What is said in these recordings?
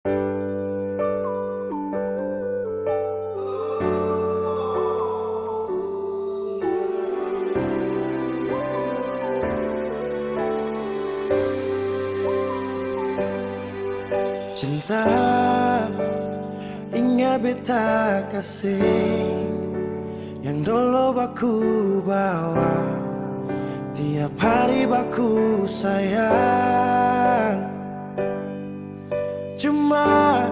Cinta ingat beta kasih yang dulu baku bawa, tiap hari baku sayang. Cuma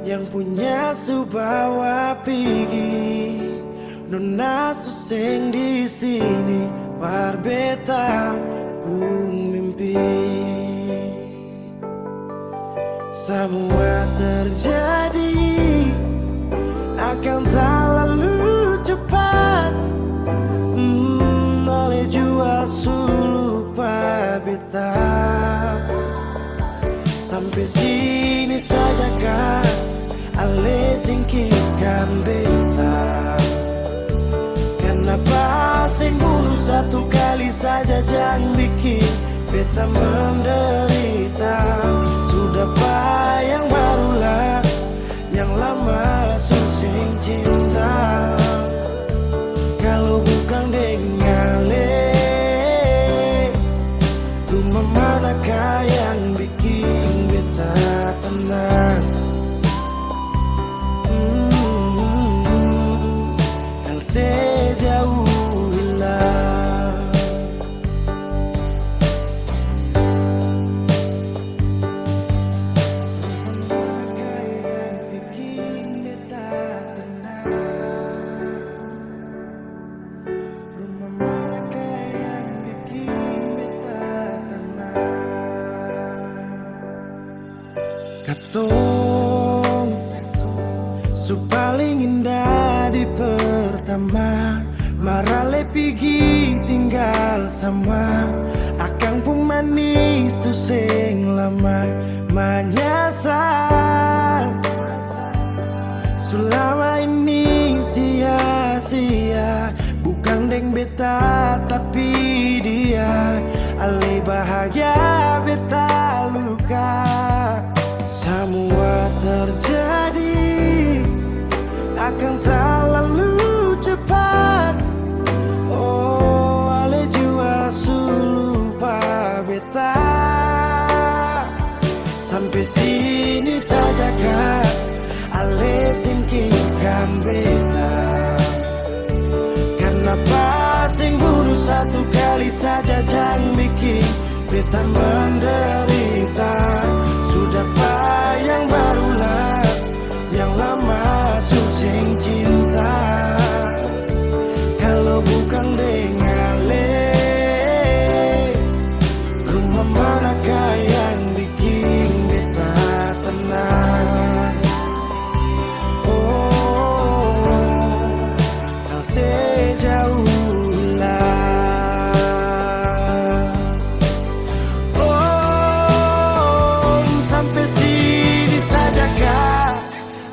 yang punya subawa pigi nona suseng di sini barbeta pun mimpi. Semua terjadi akan tak lalu cepat, oleh jual lupa beta. Sampai sini saja kan ale singkirkan beta. Kenapa sing bunuh satu kali saja jangan bikin beta menderita. Sudah yang barulah, yang lama susah cinta. Kalau bukan dengan rumah manakah yang bikin beta tenang? Kalau sejauh hilang, katong su paling indah di pertama, marale pigi tinggal sama akang pun manis tu sing lama menyasar. Selama ini sia-sia, bukan deng beta tapi dia. Ale bahagia beta luka. Semua terjadi akan tak lalu cepat. Oh, ale jua lupa beta. Sampai sini saja kan ale singkirkan beta. Kenapa sing bunuh satu kali saja jangan bikin beta menderita. Sudah yang barulah, yang lama susah cinta. Kalau bukan dengan rumah manakah yang bikin beta tenang? Oh, kalau sejauh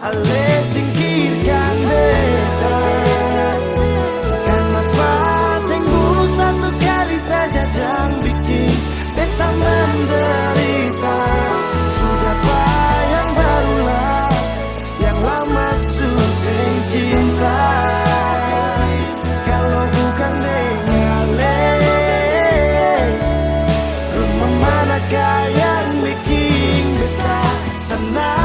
ale singkirkan beta. Kenapa sing bunuh satu kali saja jangan bikin beta menderita. Sudah yang barulah, yang lama susah cinta. Kalau bukan dengan rumah manakah yang bikin beta tenang?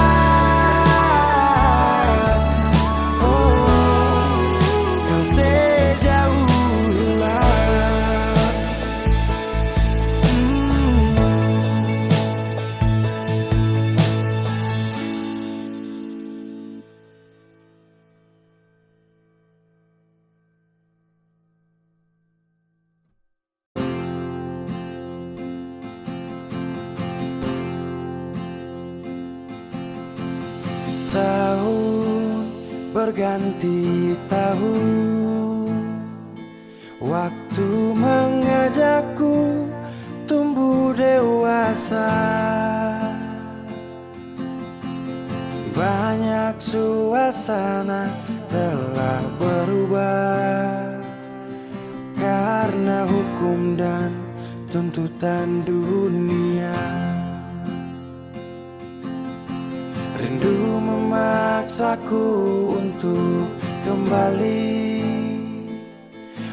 Tahun berganti tahun, waktu mengajakku tumbuh dewasa. Banyak suasana telah berubah karena hukum dan tuntutan dunia. Rindu memaksaku untuk kembali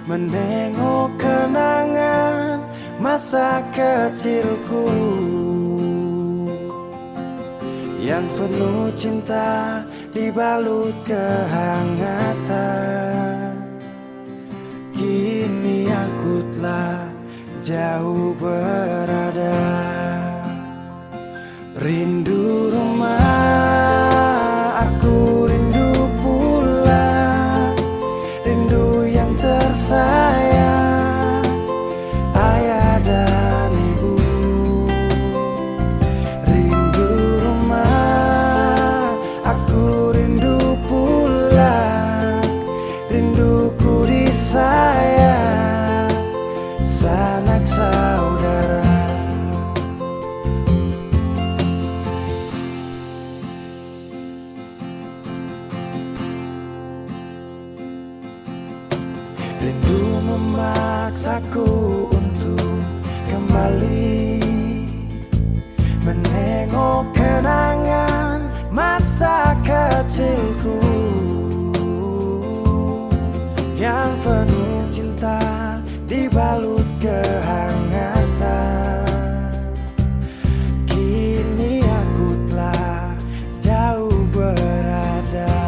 menengok kenangan masa kecilku yang penuh cinta dibalut kehangatan. Kini aku telah jauh berada, rindu rumah, aku rindu pulang, rindu yang tersayang, ayah dan ibu. Rindu rumah, aku rindu pulang, rinduku disayang, sanak saudara. Rindu memaksaku untuk kembali menengok kenangan masa kecilku yang penuh cinta dibalut kehangatan. Kini aku telah jauh berada,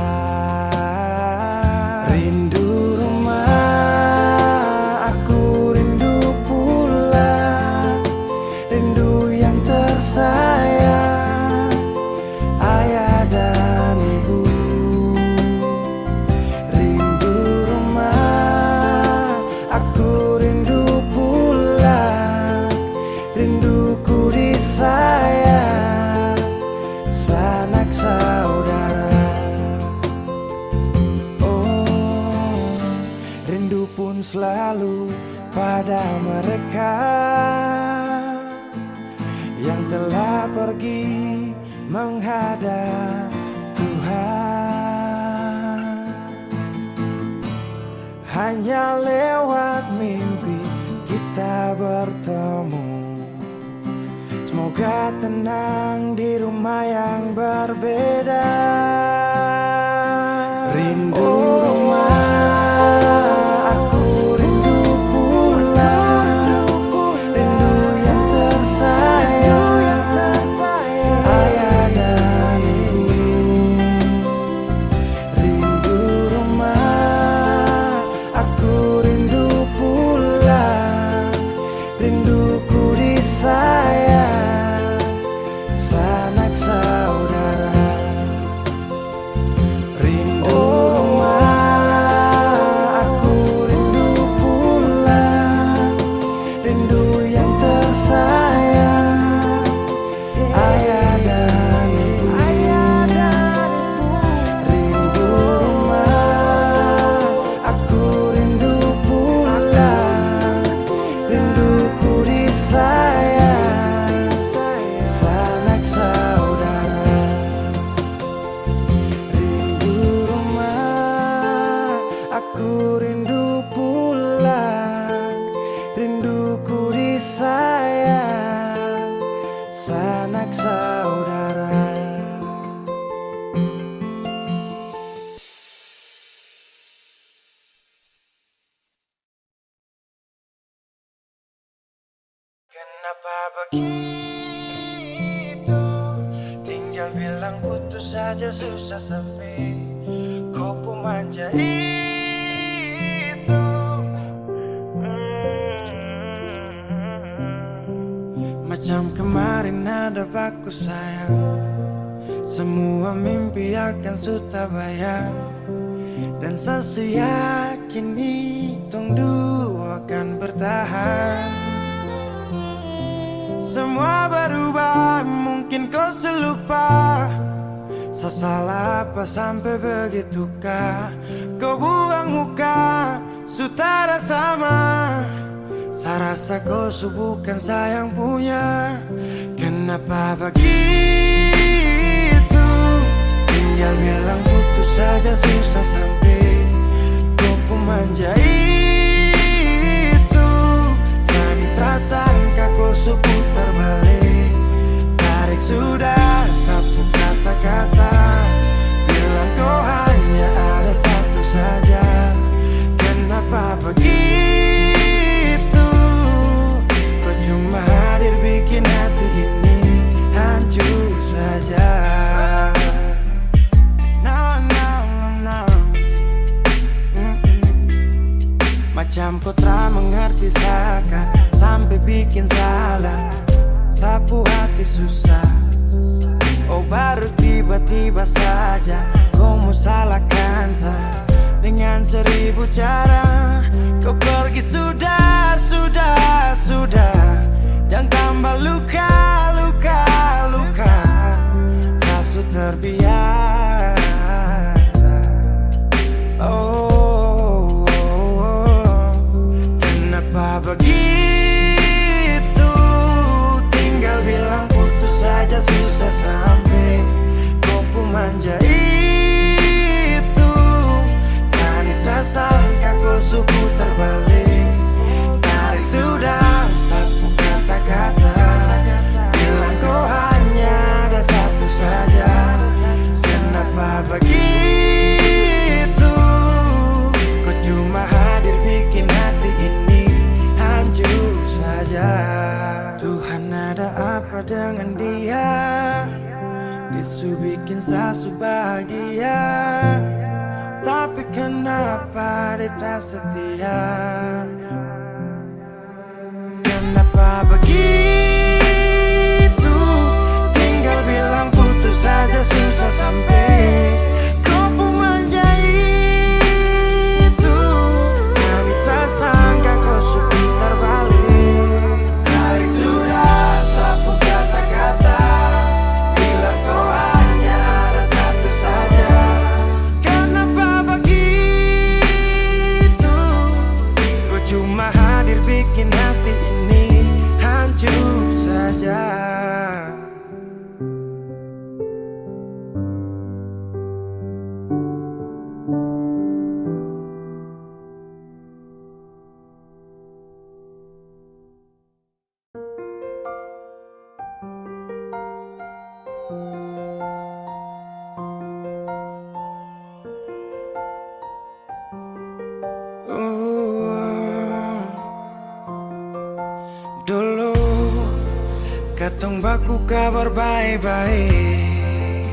rindu rumah, aku rindu pulang, rindu yang tersayang, ayah dan ibu. Rindu rumah, aku rindu pulang, rinduku disayang, sanak saudara. Oh, rindu pun selalu pada mereka yang telah pergi menghadap Tuhan. Hanya lewat mimpi kita bertemu. Semoga tenang di rumah yang berbeda. Rindu rumah, aku rindu pulang, rindu yang tersayang, ayah dan ibu. Rindu rumah, aku rindu pulang, rinduku disayang, sanak saudara. Rindu rumah, aku rindu pulang, rindu yang tersayang, ayah dan ibu. Rindu rumah, aku rindu pulang, rinduku disayang, sanak saudara. Rindu rumah, aku rindu pulang, rinduku disayang, sanak saudara. Kenapa begitu? Tinggal bilang putus saja susah sepi. Kau pun manja itu. Macam kemarin hadap aku sayang, semua mimpi akan sudah bayang. Dan saya yakin tong dua akan bertahan. Semua berubah, mungkin kau selupa. Saya salah apa sampai begitukah? Kau buang muka, sutara sama. Saya rasa kau bukan sayang punya. Kenapa begitu? Tinggal bilang putus saja susah sampai. Kau pun manja itu. Sani terasangka kau putar balik. Tarik sudah sapu kata-kata. mengerti saka sampai bikin salah, sapu hati susah. Oh baru tiba-tiba saja kau mau salahkan saya dengan 1000 cara. Kau pergi sudah, jangan tambah luka, saya sudah terbiasa. Kenapa begitu? Tinggal bilang putus saja susah sampai kau pun manja itu. Sani tak sangka kau suku terbalik. Tarik sudah satu kata-kata, bilang kau hanya ada satu saja. Kenapa begitu? Kau cuma hadir bikin hati ini hancur saja. Tuhan ada apa dengan dia? Disu bikin sasu bahagia, tapi kenapa dia tak setia? Kenapa begitu? Tinggal bilang putus saja susah sampai kau pun manja itu. Sani tak sangka kau suku terbalik. Tarik sudah sapu kata-kata, bilang kau hanya ada satu saja. Kenapa begitu? Kau cuma hadir bikin hati ini hancur saja. Dulu katong baku kabar baik-baik.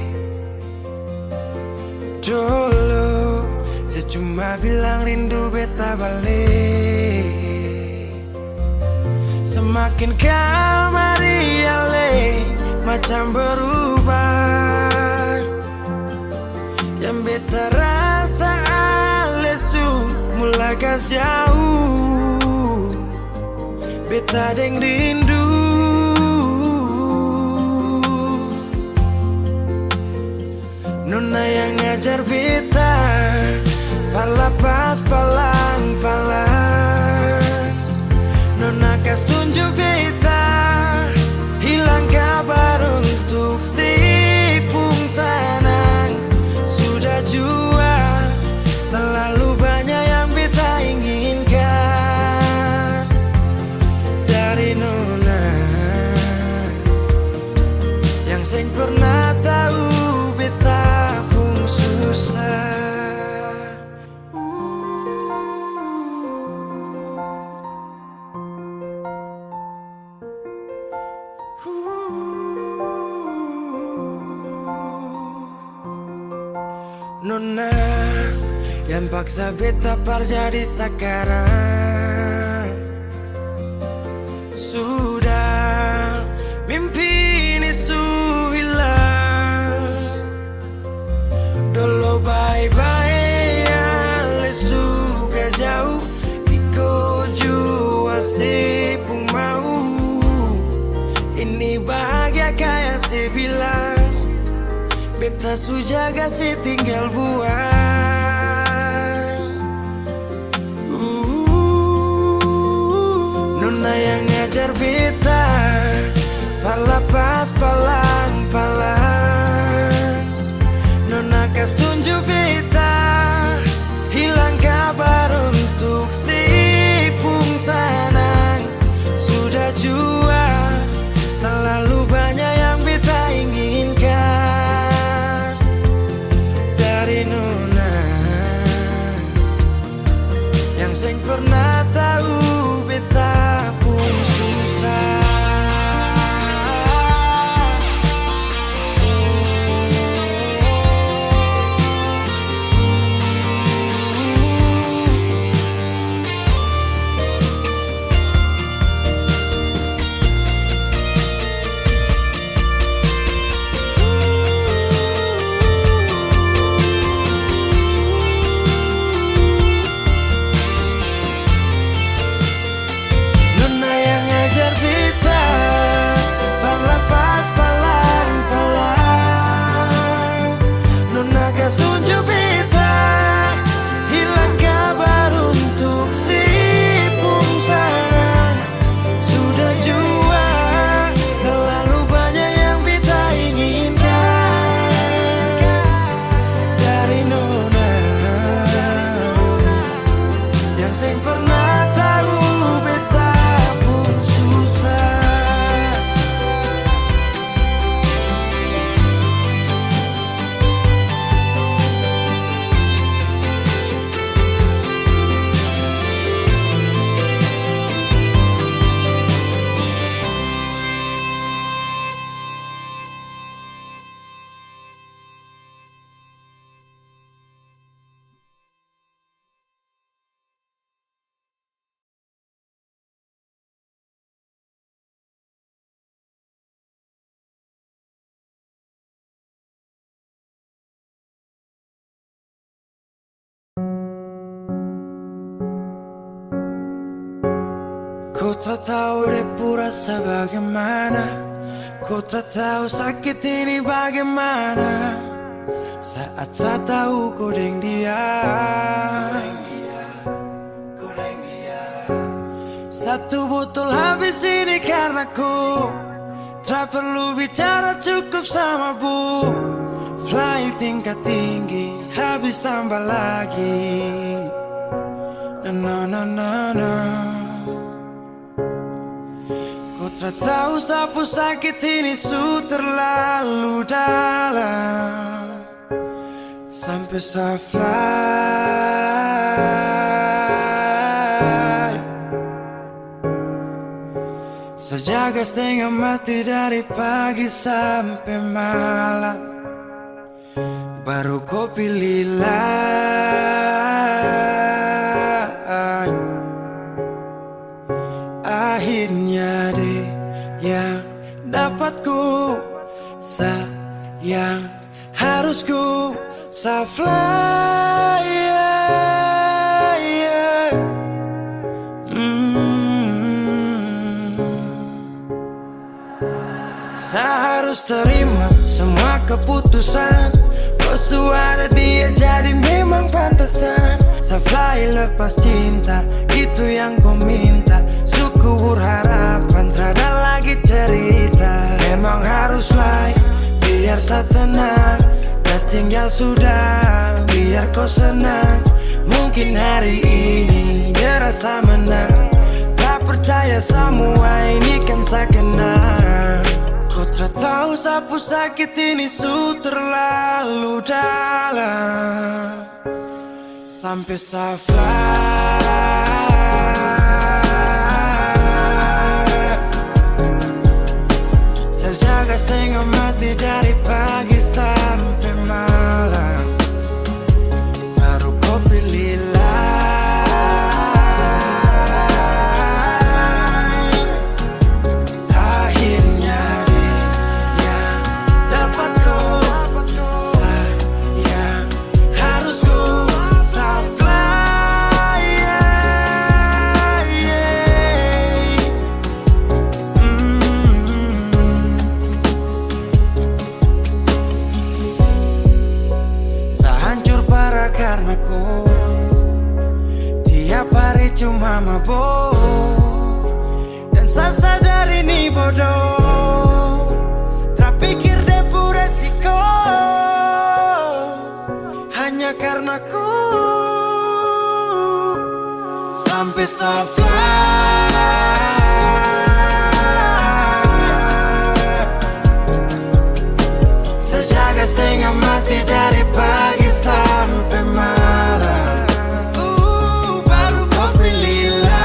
Dulu saya cuma bilang rindu beta balik. Semakin kamari ale macam berubah. Yang beta rasa alesu mulai gas jauh. Beta deng rindu. Nona yang ngajar beta palapas palang-palang. Nona kas tunjuk beta hilang kabar untuk si pungsanang. Sudah jua terlalu banyak yang beta inginkan dari Nona yang seng pernah tahu beta pun susah. Nona yang paksa beta par jadi sekarang. Sudah mimpi ini su hilang. Dulu bye-bye ale suka jauh. Iko jua si pun mau. Ini bahagia kayak si bilang. Beta su jaga si tinggal buang. Nona yang ngajar beta palapas palang-palang. Nona kas tunjuk beta hilang kabar untuk si pungsanang. Sudah jua terlalu banyak yang beta inginkan dari Nona yang seng pernah tahu beta pun susah. Ku tak tahu depu rasa bagaimana, ku tak tahu sakit ini bagaimana. Saat saya tahu ku deng dia, satu botol habis ini karena ku tak perlu bicara, cukup sama bu. Fly tingkat tinggi, habis tambah lagi. Na na na na. Ku tak tahu sapu sakit ini su terlalu dalam, sampai saya fly. Saya jaga setengah mati dari pagi sampai malam, baru kau pilih lain. Akhirnya deh yang dapat ku sayang, harus ku fly, yeah, yeah. Saya harus terima semua keputusan, kau suara dia jadi memang pantasan. Saya fly lepas cinta, itu yang kau minta. Syukur harapan, terada lagi cerita. Memang harus fly, biar saya tenang. Gas tinggal sudah, biar kau senang. Mungkin hari ini dia rasa menang. Tak percaya semua ini kan saya kenal. Kau tak tahu sapu sakit ini su terlalu dalam, sampai saya fly. Saya jaga setengah mati dari pagi sampai malam, baru kau pilih lain. Akhirnya dia yang dapat kau sayang, harus kau fly, yeah, yeah. Saya hancur parah karena kau tiap hari cuma mabuk, dan saya sadar ini bodoh. Tak pikir depu resiko, hanya karena ku sampai saya fly. Saya jaga setengah mati dari pagi sampai malam, baru kau pilih lain.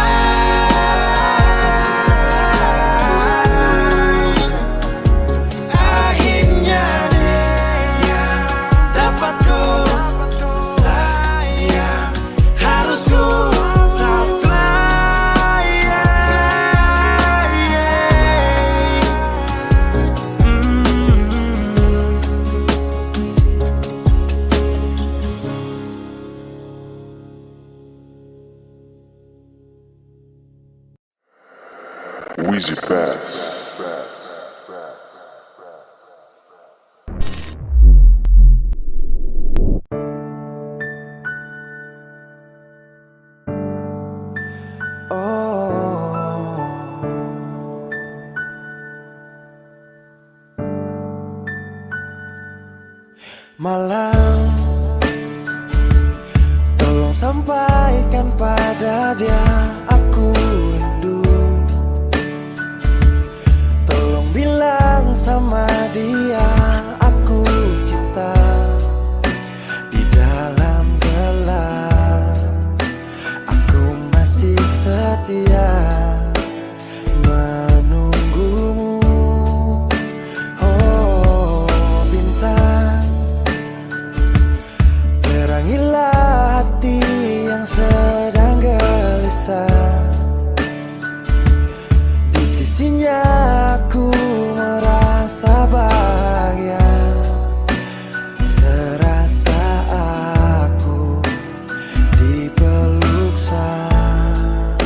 Akhirnya dia dapat kau sayang, harus kau fly, yeah, yeah. Weezy Bass. Malam, tolong sampaikan pada dia aku rindu. Tolong bilang sama dia aku cinta. Di dalam gelap aku masih setia menunggumu. Oh bintang, terangilah hati yang sedang gelisah. Di sisinya aku merasa bahagia, serasa aku dipeluk sang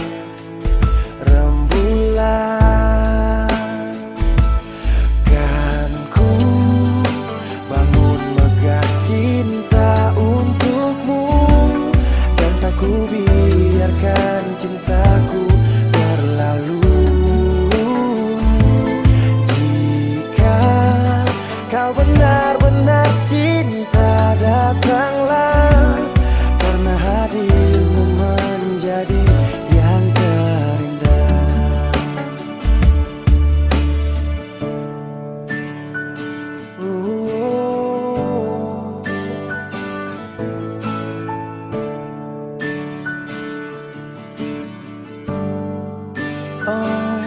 Oh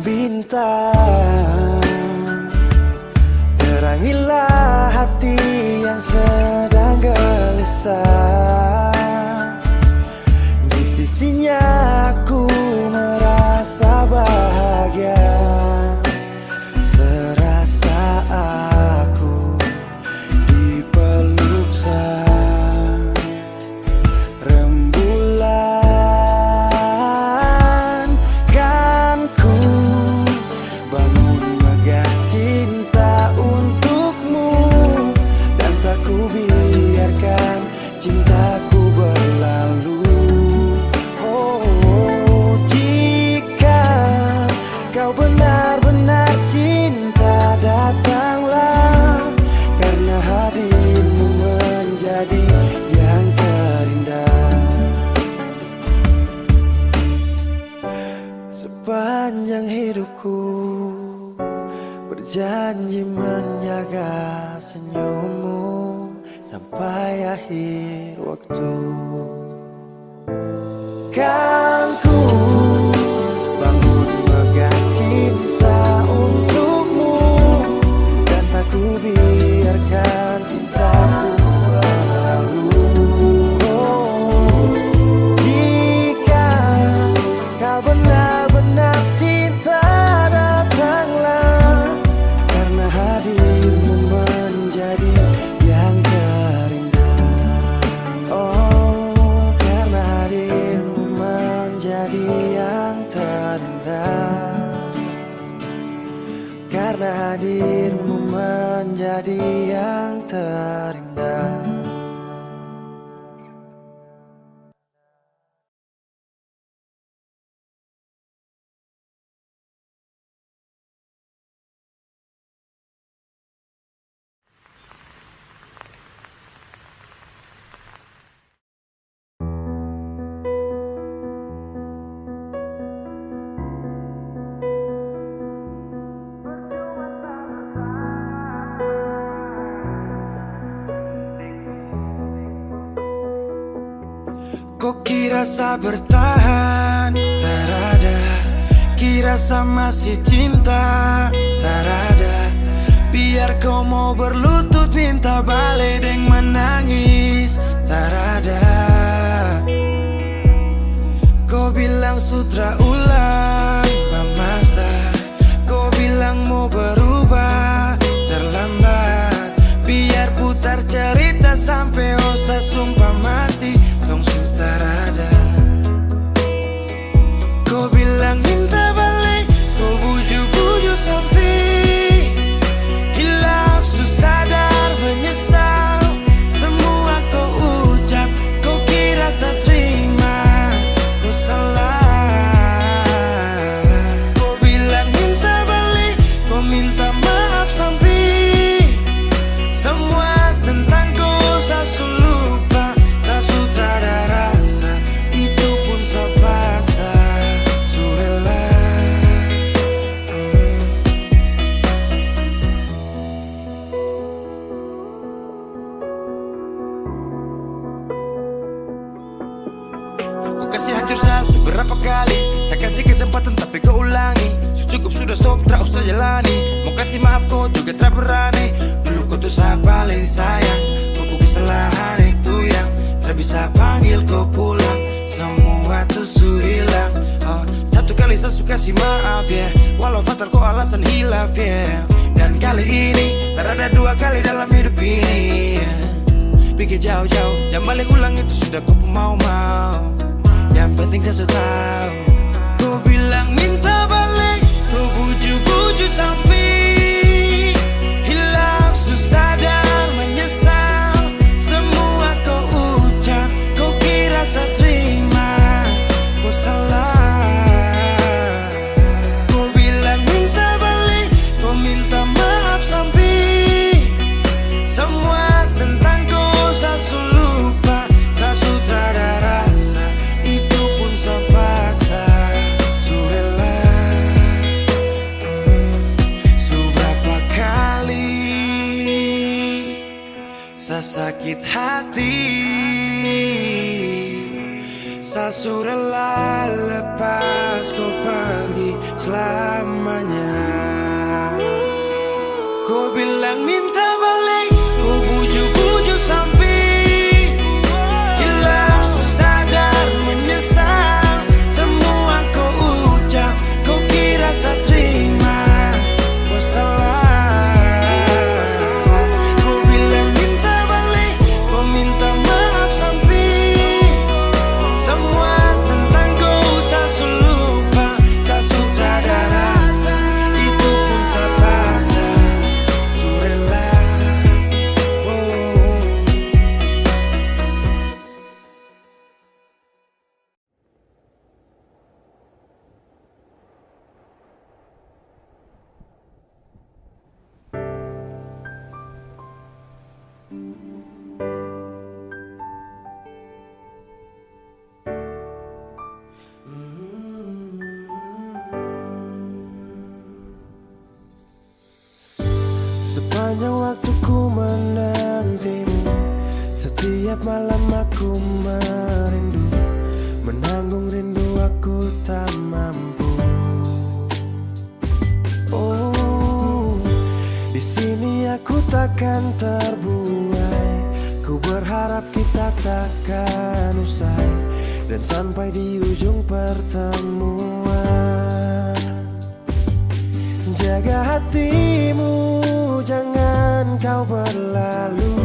bintang, terangilah hati yang sedang gelisah. Di sisinya aku merasa bahagia, serasa aku dipeluk sang rembulan. Kan ku bangun megah cinta untukmu, dan tak ku biarkan cintaku berlalu. Oh, jika kau benar-benar cinta, datanglah, karena hadirmu menjadi yang terindah. Sepanjang hidupku berjanji menjaga senyummu sampai akhir waktu. Kan ku bangun megah cinta untukmu, dan tak ku biarkan cintaku berlalu. Oh, jika kau benar-benar cinta, datanglah, karena hadirmu menjadi yang terindah. Oh, karena hadirmu menjadi yang terindah, karena hadirmu menjadi yang terindah. Kok kira sa bertahan, tak ada. Kira sa masih cinta, tak ada. Biar kau mau berlutut minta balik deng menangis, tak ada. Kau bilang sutra ulang masa, kau bilang mau berubah, terlambat. Biar putar cerita sampai osa sumpah mati, dong sutar ada. Kau bilang minta balik, kau bujuk-bujuk sampai hilaf, susah sadar menyesal. Semua kau ucap, kau kira saya terima, kau salah. Kau bilang minta balik, kau minta maaf sampai semua tentang kau saya lupa. Tak sutradara rasa, itu pun saya paksa. Surela Kau kasih hancur saya seberapa kali, saya kasih kesempatan tapi kau ulangi. Cukup sudah stop, tak usah jalani. Mau kasih maaf kau juga tak berani. Dulu kau tuh saya paling sayang, kau bukan kesalahan itu yang tak bisa panggil kau pulang. Semua tuh su hilang. Oh, satu kali saya suka kasih maaf ya, walau fatal kau alasan hilaf ya. Dan kali ini tak ada dua kali dalam hidup ini ya. Pikir jauh-jauh, jangan balik ulang itu sudah kau mau-mau. Yang penting saya sudah tahu. Kau bilang minta balik, kau bujuk-bujuk sampai hilaf, susah sadar menyesal. Semua kau ucap, kau kira saya terima, kau salah. Kau bilang minta balik, kau minta maaf sampai semua tentang kau saya lupa. Tak sutradara rasa, itu pun saya paksa. Surela seberapa kali saya sakit hati, saya surela lepas kau pergi. selamanya. Kau bilang minta balik, kau bujuk-bujuk sampai hilang susah dan menyesal. Semua kau ucap, kau kira saya terima. Kau salah. Kau bilang minta balik, kau minta maaf sampai semua tentang kau saya lupa. Saya sutradara, itu pun saya paksa. Surela, oh. Sepanjang waktu ku menantimu, setiap malam aku merindu, menanggung rindu aku tak mampu. Oh, di sini aku takkan terbuai. Ku berharap kita takkan usai dan sampai di ujung pertemuan. Jaga hatimu, jangan kau berlalu,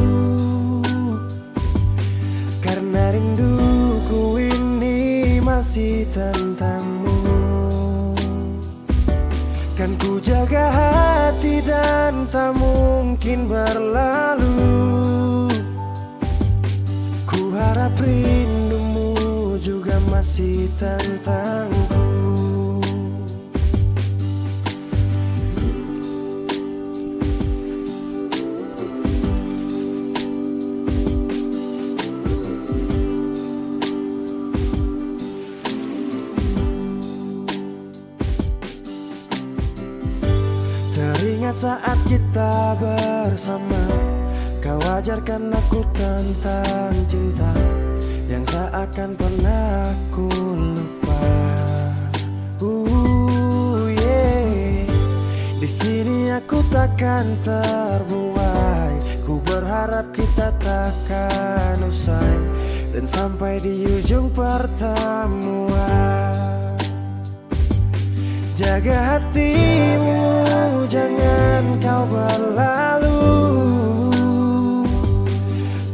karena rinduku ini masih tentangmu. Kan ku jaga hati dan tak mungkin berlalu. Ku harap rindumu juga masih tentangku. Teringat saat kita bersama, kau ajarkan aku tentang cinta yang tak akan pernah aku lupa. Yeah. Di sini aku takkan terbuai. Ku berharap kita takkan usai dan sampai di ujung pertemuan. Jaga hatimu, jangan kau berlalu,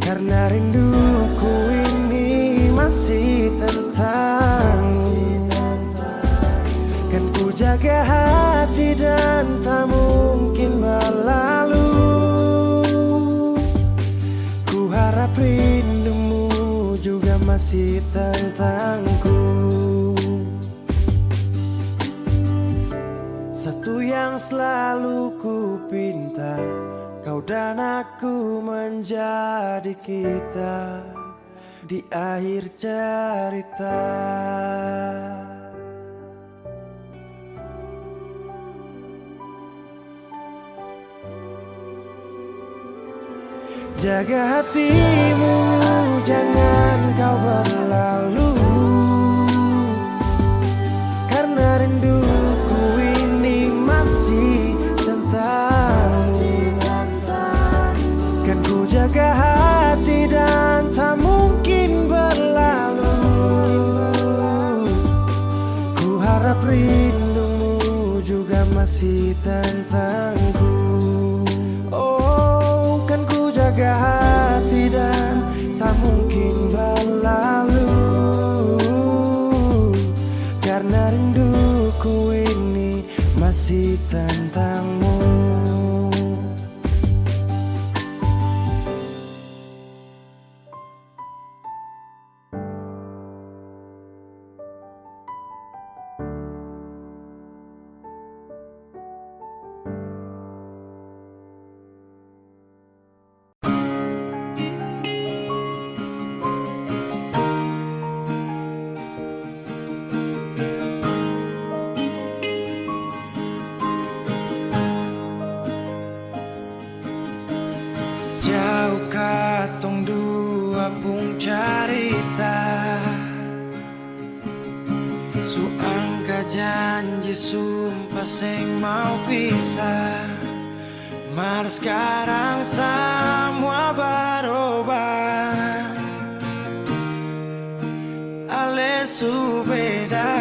karena rinduku ini masih tentangmu. Kan ku jaga hati dan tak mungkin berlalu. Ku harap rindumu juga masih tentangku. Satu yang selalu ku pinta, kau dan aku menjadi kita di akhir cerita. Jaga hatimu, jangan kau berlalu, karena rinduku ini masih tentangmu. Kan ku jaga hati dan tak mungkin berlalu. Ku harap rindumu juga masih tentangku. Oh, kan ku jaga hati dan tak mungkin berlalu, karena rinduku ini masih tentangmu. Jauh katong dua pung carita, suangka janji janji sumpah sing mau pisah, mar sekarang semua berubah. Ale beda.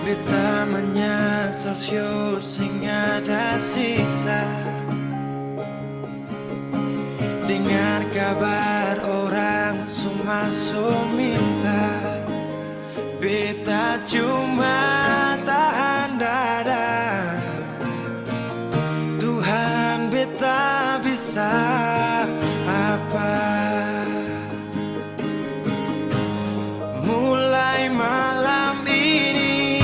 Beta menyesal syur sing ada sisa. Dengar kabar orang semua minta, beta cuma tahan dada. Tuhan beta bisa apa? Mulai malam ini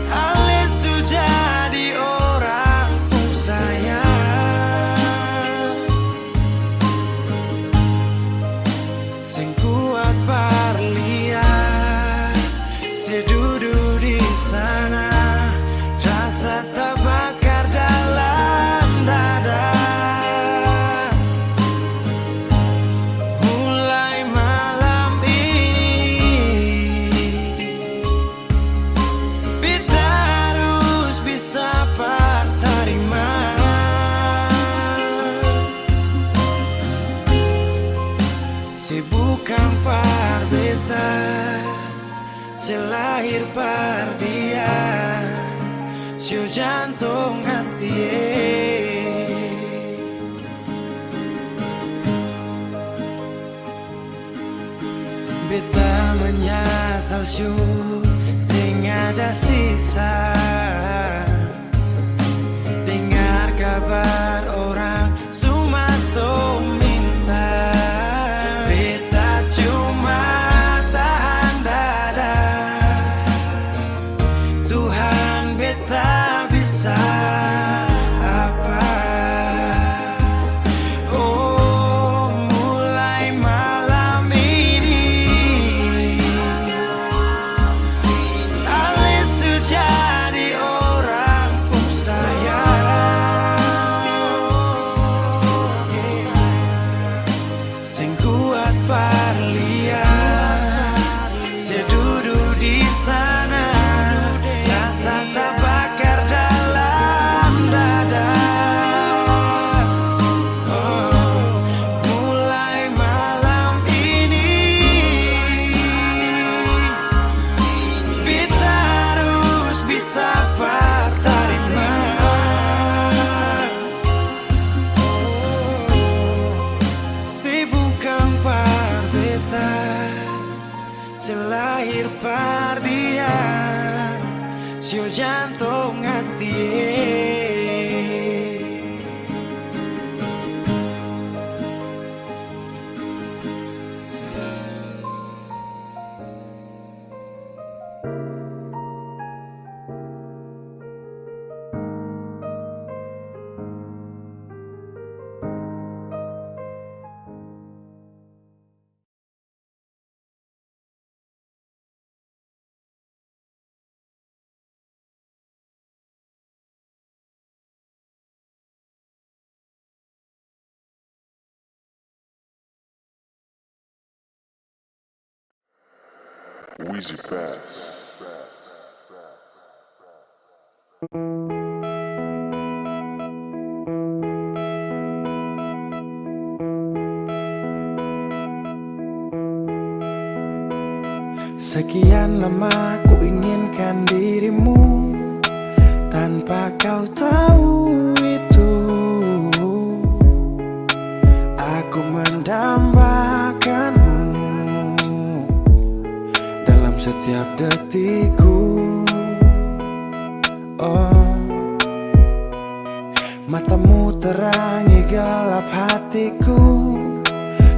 Ale sudah jadi orang sayang, sing kuat berlian, sedudu di sana, rasa terbakar dalam dada. Mulai malam ini beta harus bisa terima. Si bukan par beta, si lahir par dia, si jantung hati. Beta menyesal syur sing ada sisa. Dengar kabar orang semua minta, beta cuma tahan dada. Tuhan beta bisa apa? Oh, mulai malam ini Ale sudah jadi orang sayang, sing kuat berlian, sedudu di sana, rasa terbakar dalam dada. Oh, mulai malam ini beta harus bisa terima. Si bukan par beta, si lahir par dia, si jantung hati. Weezy Bass. Sekian lama ku inginkan dirimu, tanpa kau tahu itu. Aku mendambakanmu dalam setiap detikku. Oh, matamu terangi gelap hatiku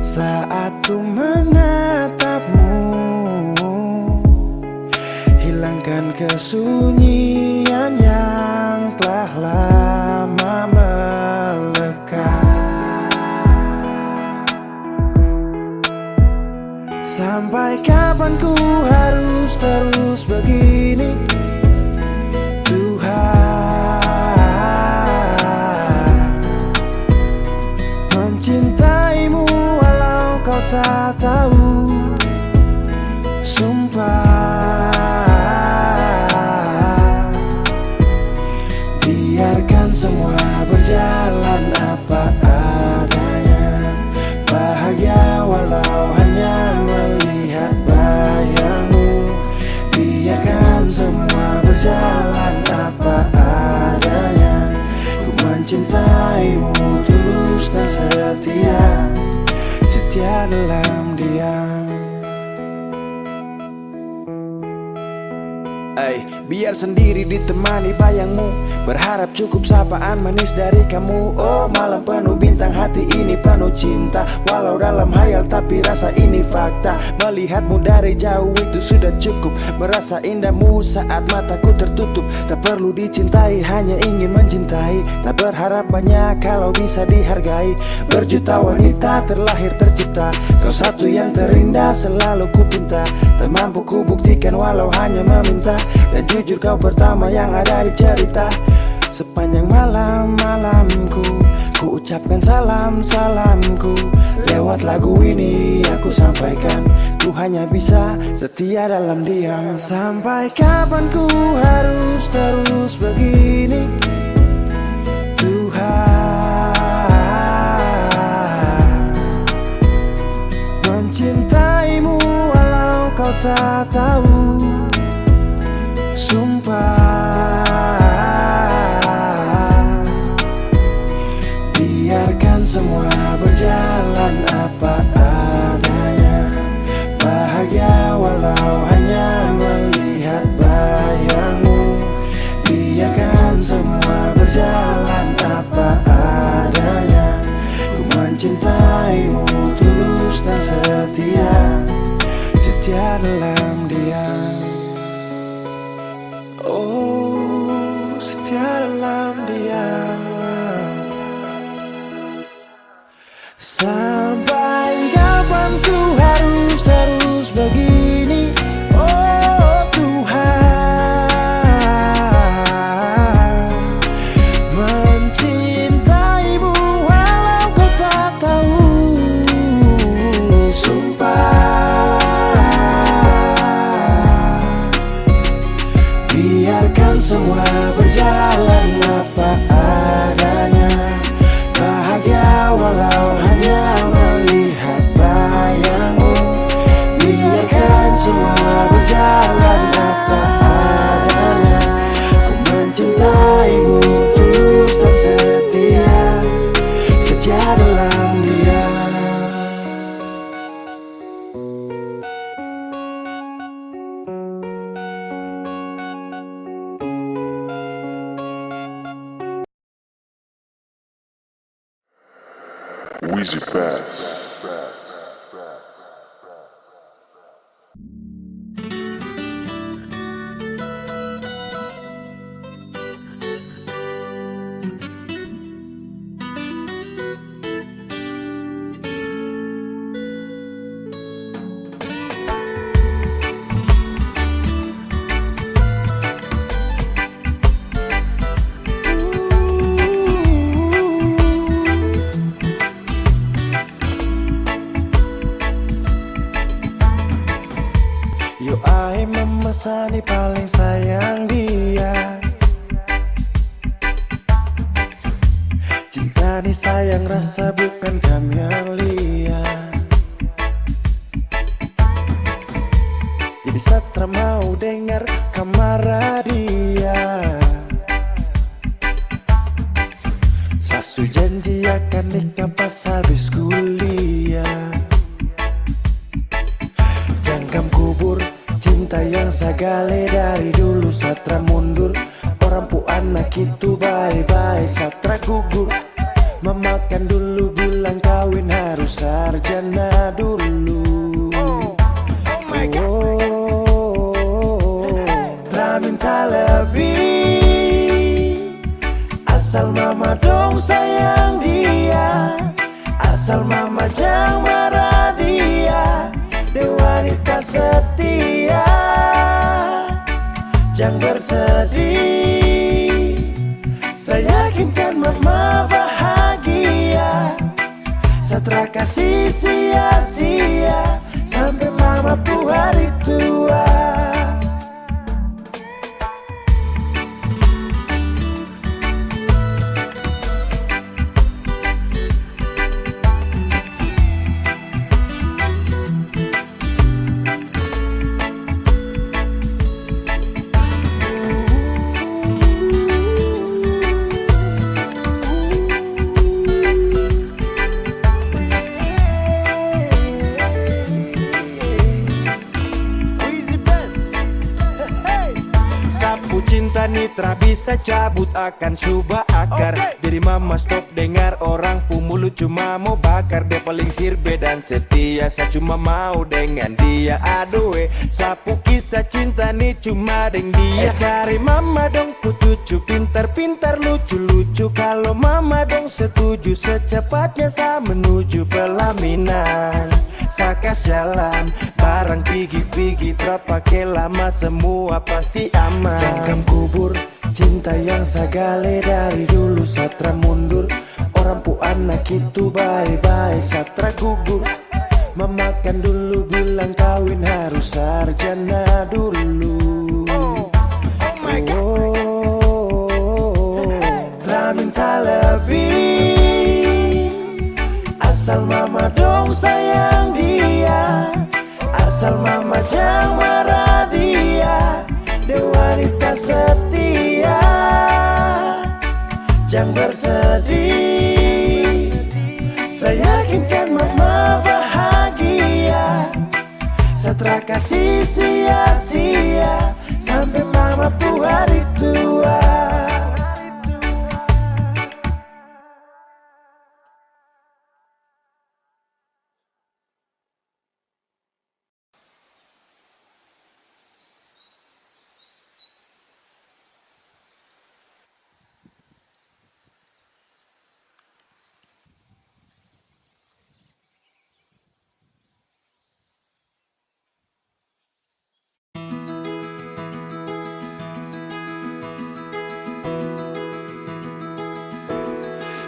saat ku menatapmu. Hilangkan kesunyian yang telah lama melekat. Sampai kapan ku harus terus begini, Tuhan? tak tahu. Sumpah, biarkan semua berjalan apa adanya. Bahagia walau hanya melihat bayangmu. Biarkan semua berjalan apa adanya. Ku mencintaimu tulus dan setia, setia dalam diam. Biar sendiri ditemani bayangmu, berharap cukup sapaan manis dari kamu. Oh malam penuh bintang, hati ini penuh cinta. Walau dalam hayal tapi rasa ini fakta. Melihatmu dari jauh itu sudah cukup. Merasa indahmu saat mataku tertutup. Tak perlu dicintai, hanya ingin mencintai. Tak berharap banyak kalau bisa dihargai. Berjuta wanita terlahir tercipta, kau satu yang terindah selalu ku pinta. Tak mampu ku buktikan walau hanya meminta. Dan jujur kau pertama yang ada di cerita. Sepanjang malam-malamku ku ucapkan salamku. Lewat lagu ini aku sampaikan, ku hanya bisa setia dalam diam. Sampai kapan ku harus terus begini Tuhan, mencintaimu walau kau tak tahu. Sumpah, biarkan semua berjalan apa adanya. Bahagia walau hanya melihat bayangmu. Biarkan semua berjalan apa adanya. Ku mencintaimu tulus dan setia, setia dalam diam. Oh, setia dalam diam. Sampai kapan ku harus terus begini? Oh Tuhan, mencintaimu walau kau tak tahu. Sumpah, biarkan semua berjalan apa adanya. Bahagia walau hanya melihat bayangmu. Biarkan semua berjalan apa adanya. Ku mencintaimu tulus dan setia, setia dalam diam. Weezy Bass. Yo ai memesani paling sayang dia. Cinta ni sayang rasa bukan kamelia. Jadi Satra mau dengar kamar dia. Sasu janji akan nikah pas habis kuliah. Jangkam kubur cinta yang sagale dari dulu. Satra mundur, orang pu anak itu bye-bye. Satra gugur, memakan dulu bilang kawin harus sarjana dulu. Tak minta lebih, asal mama dong sayang dia. Asal mama jangan marah dia. Dia wanita setia, jangan bersedih. Saya yakinkan mama bahagia. Setelah kasih sia-sia sampai mamaku hari tua. Sapu cinta nitra bisa cabut akan subah akar. Jadi mama stop dengar orang mulut cuma mau bakar. Dia paling sirbe dan setia, saya cuma mau dengan dia. Aduh sapu kisah cinta nih cuma deng dia. Cari mama dong cucu pintar-pintar lucu-lucu. Kalau mama dong setuju secepatnya saya menuju pelaminan. Sakas jalan barang pigi-pigi terpakai lama semua pasti aman. Jangkam kubur cinta yang sagale dari dulu satra mundur. Orang pu anak itu bye-bye satra gugur. Memakan dulu bilang kawin harus sarjana dulu. Oh my God. Tak minta lebih, asal mama dong sayang dia. Asal mama jangan marah dia. Dia wanita setia, jangan bersedih. Saya yakinkan mama bahagia. Setelah kasih sia-sia sampai mama pu hari tua.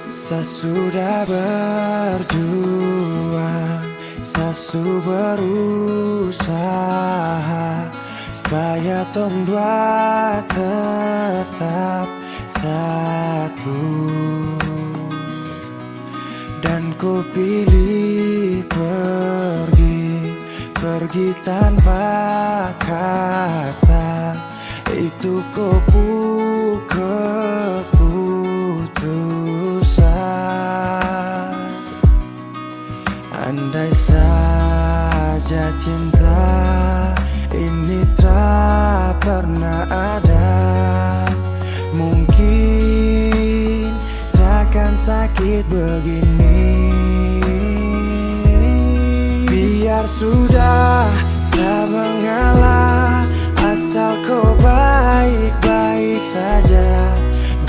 Saya sudah berjuang, saya sudah berusaha supaya tong dua tetap satu. Dan ku pilih pergi tanpa kata. Itu keputusan. Andai saja cinta ini tak pernah ada, mungkin takkan sakit begini. Biar sudah saya mengalah, asal kau baik-baik saja.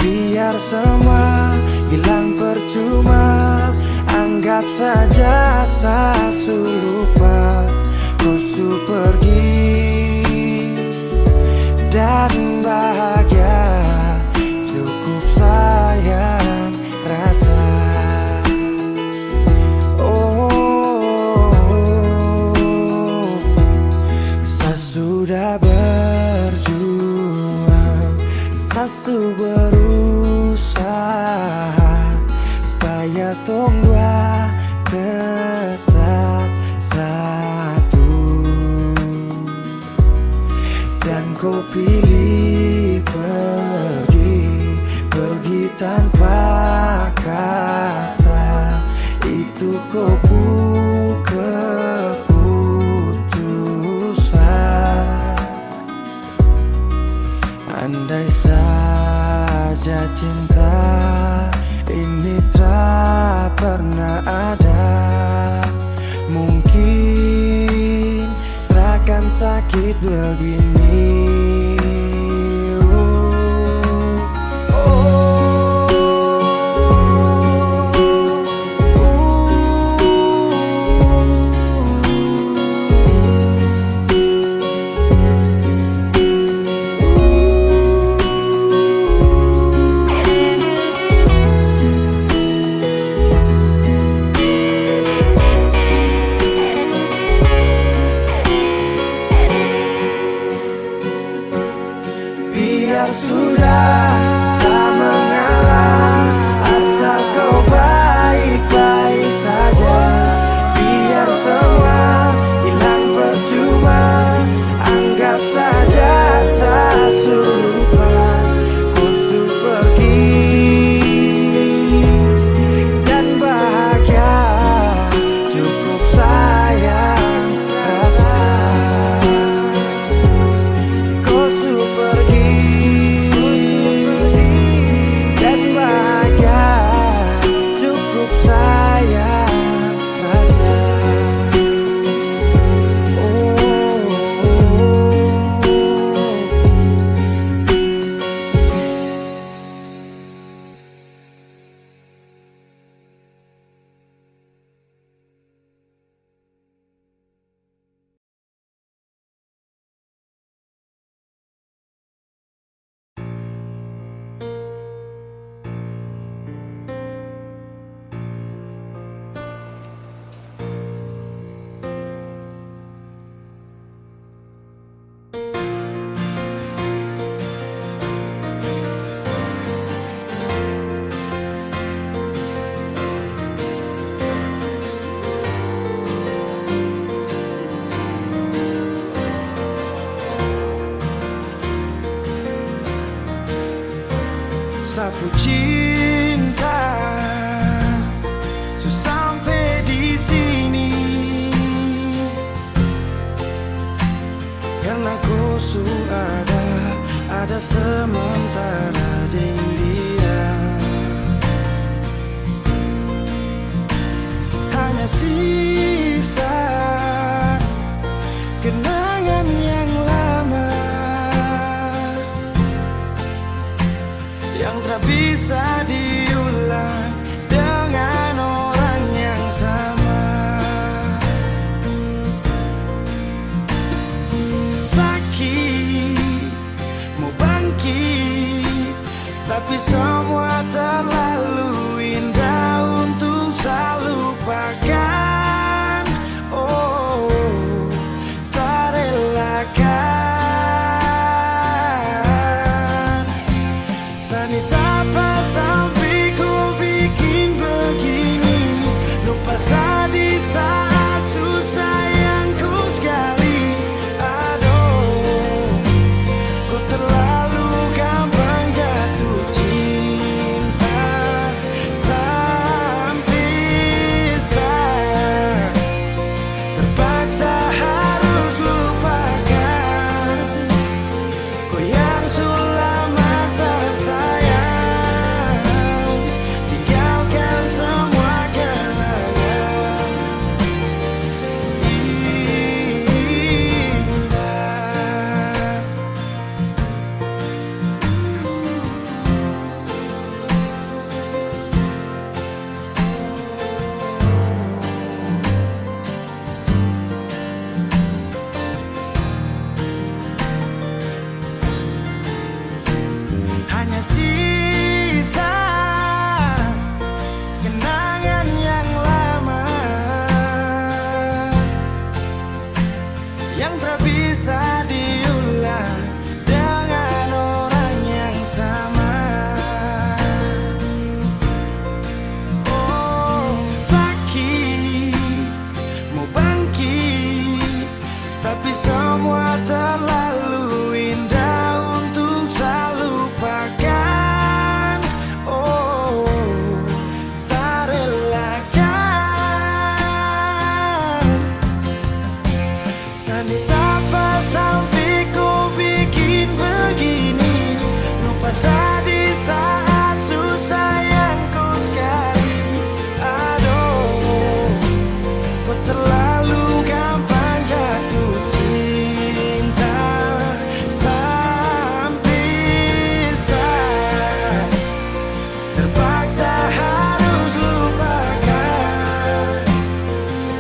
Biar semua hilang percuma, anggap saja saya lupa. Kau su pergi dan bahagia, cukup sayang rasa. Oh, saya sudah berjuang, saya sudah berusaha supaya tong dua tetap satu. Dan kau pilih pergi tanpa kata. Itu keputusan. Andai saja cinta ini tak pernah ada, mungkin takkan sakit begini. Ku cinta sampai di sini karena kau ada sementara dengan dia. Hanya sisa kenangan yang lama yang tak bisa diulang dengan orang yang sama. Sakit mau bangkit, tapi semua terlalu indah untuk saya lupakan. Oh, saya relakan. Sani sapa sampai ku bikin begini, lupa saya di saat susah yang ku sekali. Aduh, ku terlalu gampang jatuh cinta sampai saya terpaksa harus lupakan kau yang sudah masa sayang, tinggalkan semua kenangan indah. Hanya sisa kenangan yang lama yang tak bisa diulang dengan orang yang sama. Oh, sakit mau bangkit, tapi semua terlalu indah untuk saya lupakan. Oh, saya relakan. Sani sapa sampai ku bikin begini, lupa saya di saat susah yang ku sekali. Aduh, kau terlalu gampang jatuh cinta sampai saya terpaksa harus lupakan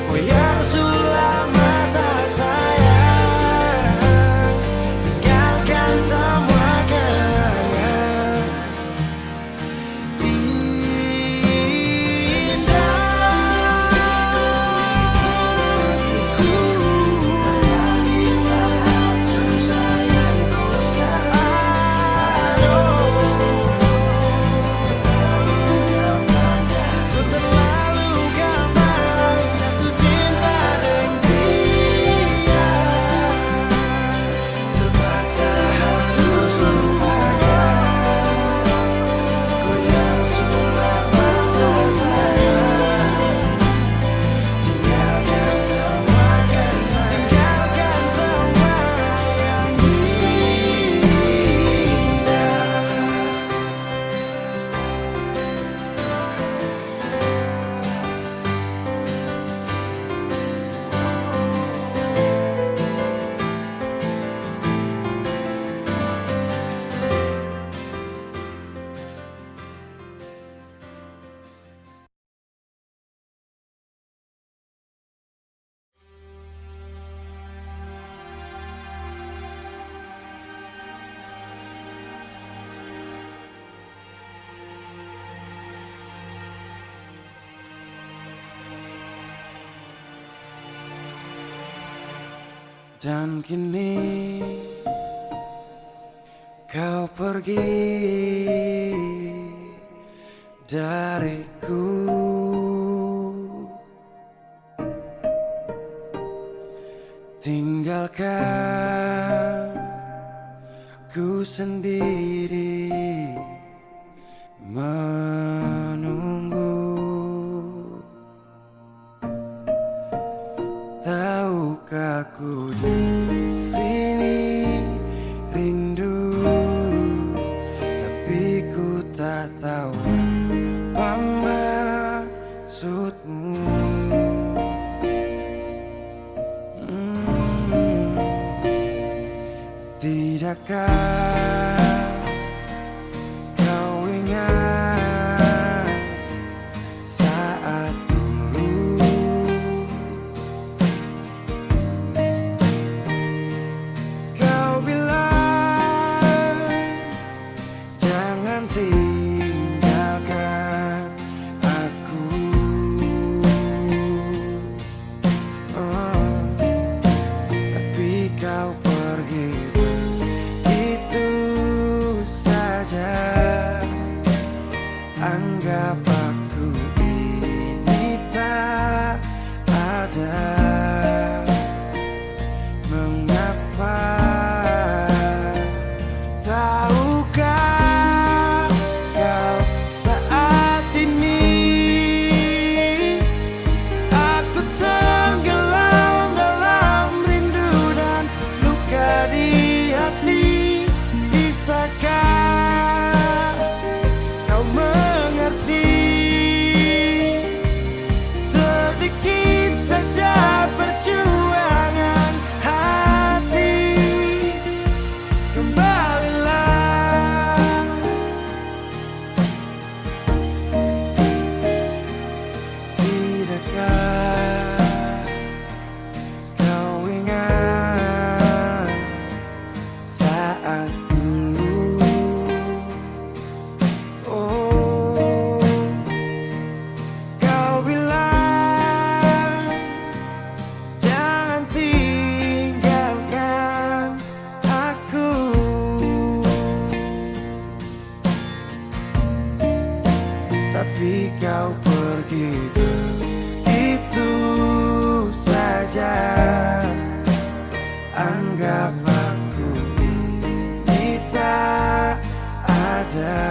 kau yang sudah masa sayang, tinggalkan semua kenangan dan kini kau pergi dariku. Tinggalkan ku sendiri menunggu. Tahukah ku di sini rindu, tapi ku tak tahu apa maksudmu. Tidakkah kau ingat saat dulu kau bilang jangan tinggalkan aku. Tapi kau pergi begitu saja. Anggap aku ini tak ada. Mengapa? Tahukah kau saat ini aku tenggelam dalam rindu dan luka di hati. Bisakah kau mengerti sedikit saja perjuangan hati? Kembalilah. Tidakkah kau ingat saat dulu? Oh, kau bilang jangan tinggalkan aku. Tapi kau pergi begitu saja. Anggap aku ini tak ada.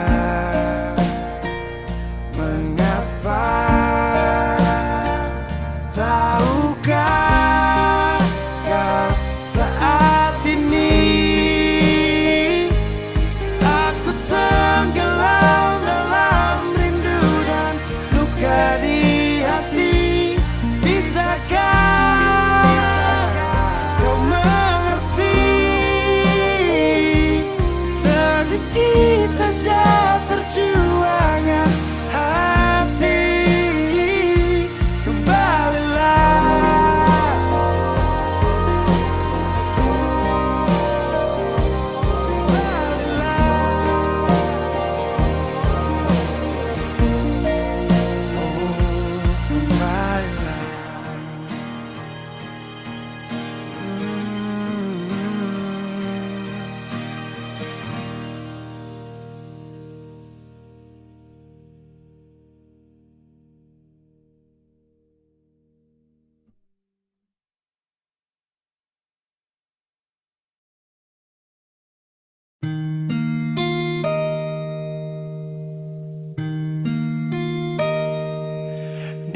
Mengapa? Tahukah kau saat ini aku tenggelam dalam rindu dan luka di hati. Bisakah kau mengerti sedikit saja perjuangan hati? Kembalilah.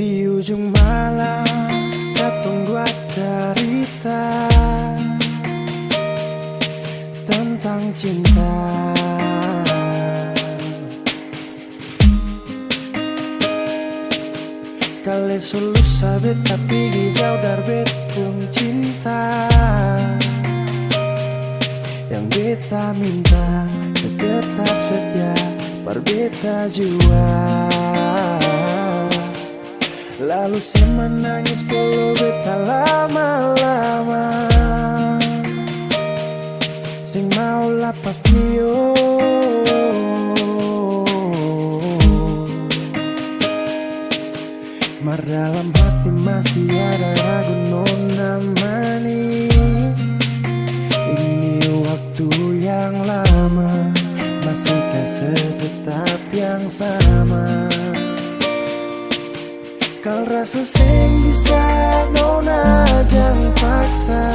Di ujung malam katong dua cerita tentang cinta. Kali selalu sabit tapi jauh dari pun cinta. Yang beta minta tetap setia berbeta jua. Lalu saya menangis polo beta lama-lama. Sing mau lapas kio. Mar dalam hati masih ada ragu nona manis. Ini waktu yang lama, masihkah setetap yang sama? Kal rasa sing bisa nona jangan paksa.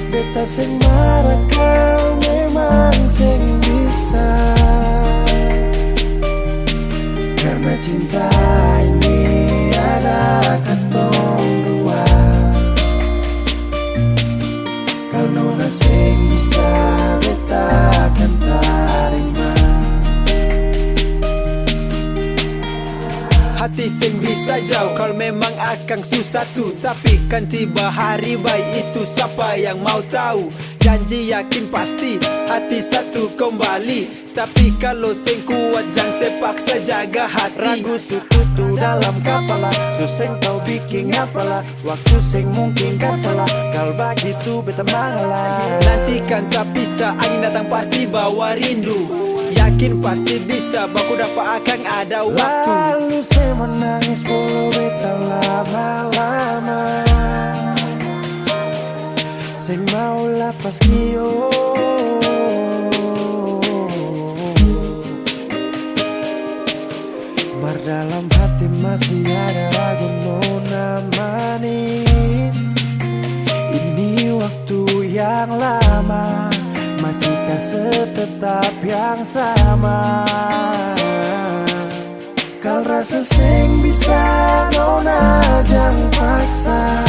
Beta sing marah kau memang memang sing bisa. Karena cinta ini ada katong dua. Kalau sing bisa beta akan tarima. Hati sing bisa jauh kalau memang akan susah tuh. Tapi kan tiba hari baik itu siapa yang mau tahu. Janji yakin pasti hati satu kembali. Tapi kalau sing kuat jangan sepaksa jaga hati. Ragu sututu dalam kepala, suseng kau bikin apalah. Waktu sing mungkin gak salah, kalau begitu beta mengalah. Nantikan tak bisa, angin datang pasti bawa rindu. Yakin pasti bisa, baku dapat akan ada waktu. Lalu saya menangis bolo beta lama-lama. Sing mau lapas kio. Mar dalam hati masih ada lagu nona manis. Ini waktu yang lama, masihkah setetap yang sama? Kal rasa sing bisa nona jangan paksa.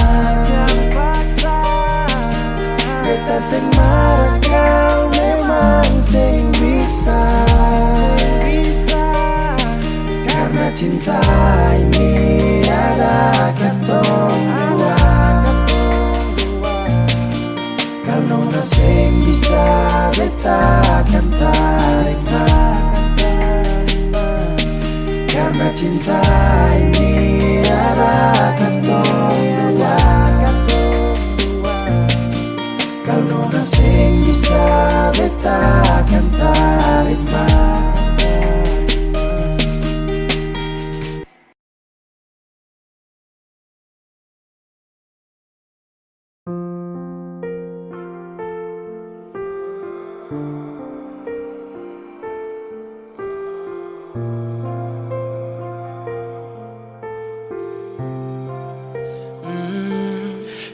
Beta sing marah kau memang sing bisa. Karena cinta ini ada katong dua. Kalau nona sing bisa beta akan tarima. Karena cinta ini ada katong dua. Kalau nona sing bisa beta akan tarima.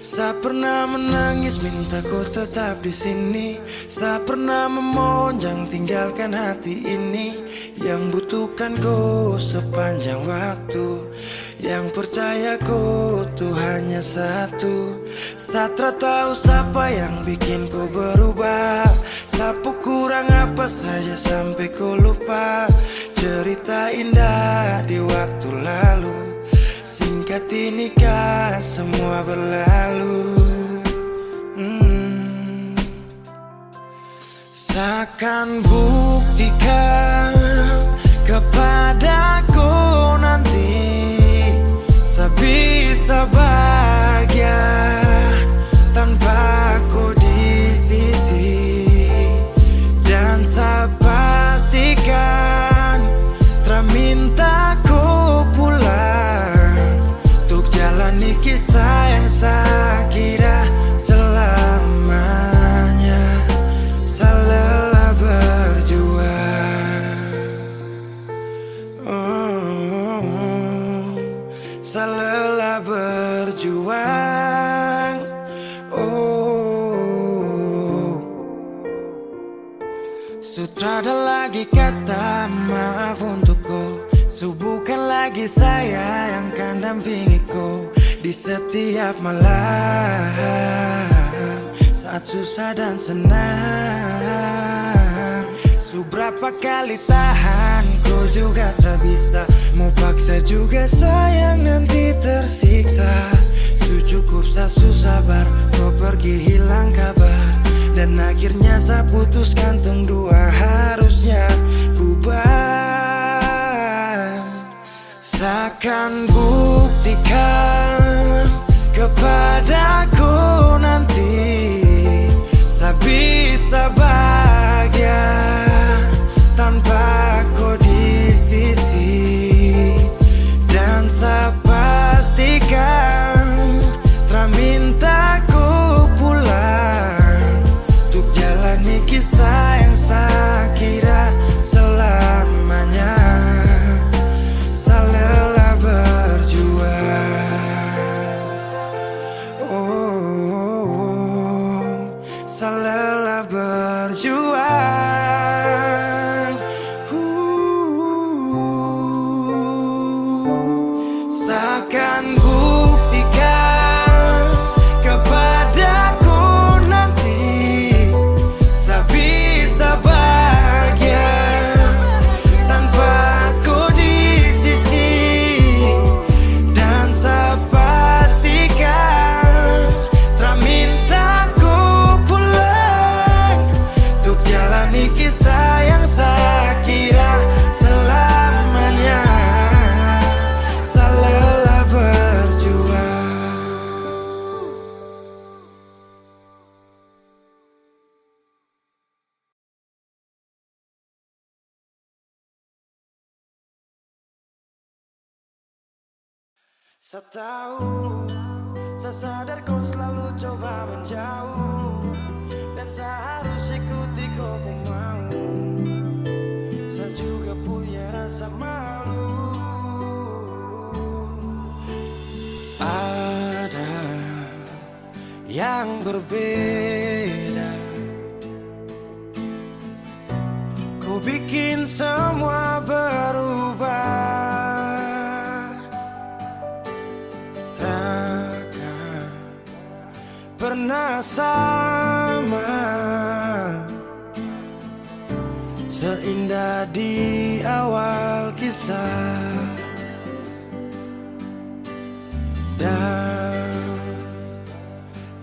Saya pernah menangis minta kau tetap di sini. Saya pernah memohon jangan tinggalkan hati ini. Yang butuhkan kau sepanjang waktu. Yang percaya kau tuh hanya satu. Saya tahu siapa yang bikin kau berubah. Sapu kurang apa saja sampai kau lupa. Cerita indah di waktu lalu. Singkat ini kah semua berlalu. Seakan buktikan kepadaku nanti saya bisa bahagia tanpa kau di sisi. Dan saya pastikan terminta kau pulang untuk jalani kisah yang saya kira selamanya. Saya lelah berjuang, saya lelah berjuang. Sutrada lagi kata maaf untukku. Bukan lagi saya yang kan dampingi kau di setiap malam, saat susah dan senang. Seberapa kali tahan kau juga tak bisa. Mau paksa juga sayang nanti tersiksa. Cukup saya sabar kau pergi hilang kabar. Dan akhirnya saya putuskan tong dua harusnya bubar. Seakan buktikan kepadaku nanti saya bisa bahagia tanpa kau di sisi. Dan saya pastikan terminta kau pulang untuk jalani kisah yang saya kira selamanya. Saya lelah berjuang, saya lelah berjuang. Seakan buktikan kepadaku nanti saya bisa bahagia tanpa ku di sisi. Dan saya pastikan tak minta ku pulang untuk jalani kisah yang saya kira selamanya. Saya lelah berjuang. Saya tahu, saya sadar kau selalu coba menjauh, dan saya harus ikuti kau pun mau. Saya juga punya rasa malu. Ada yang berbeda, kau bikin semua berubah. Takkan pernah sama, seindah di awal kisah. Dan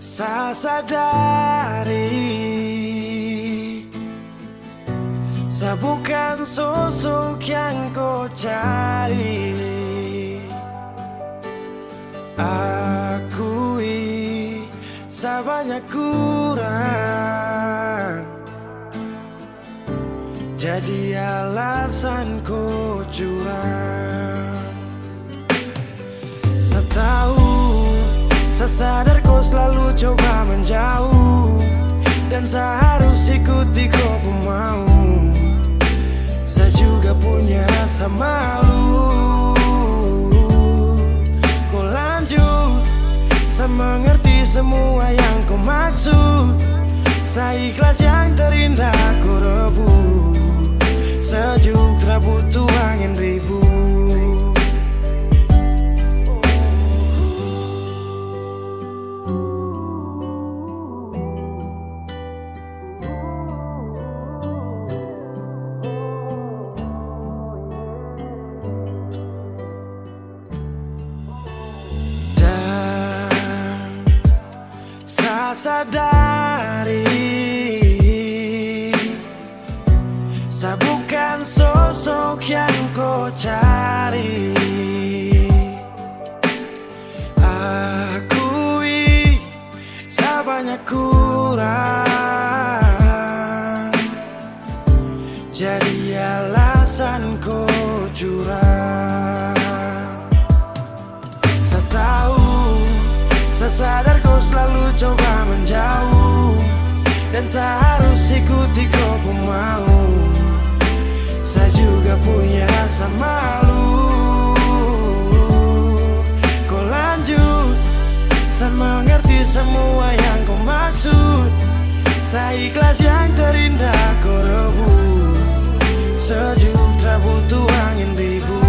saya sadari saya bukan sosok yang kau cari. Akui saya banyak kurang, jadi alasan kau curang. Saya tahu, saya sadar kau selalu coba menjauh, dan saya harus ikuti kau pun mau. Saya juga punya rasa malu. Kau lanjut, saya mengerti semua yang kau maksud. Saya ikhlas yang terindah kau rebut. Sejuk tak butuh angin ribut. Saya sadari saya bukan sosok yang kau cari. Akui saya banyak kurang, jadi alasan kau curang. Saya tahu, saya sadar kau selalu coba menjauh, dan saya harus ikuti kau pun mau. Saya juga punya rasa malu. Kau lanjut, saya mengerti semua yang kau maksud. Saya ikhlas yang terindah kau rebut. Sejuk tak butuh angin ribut.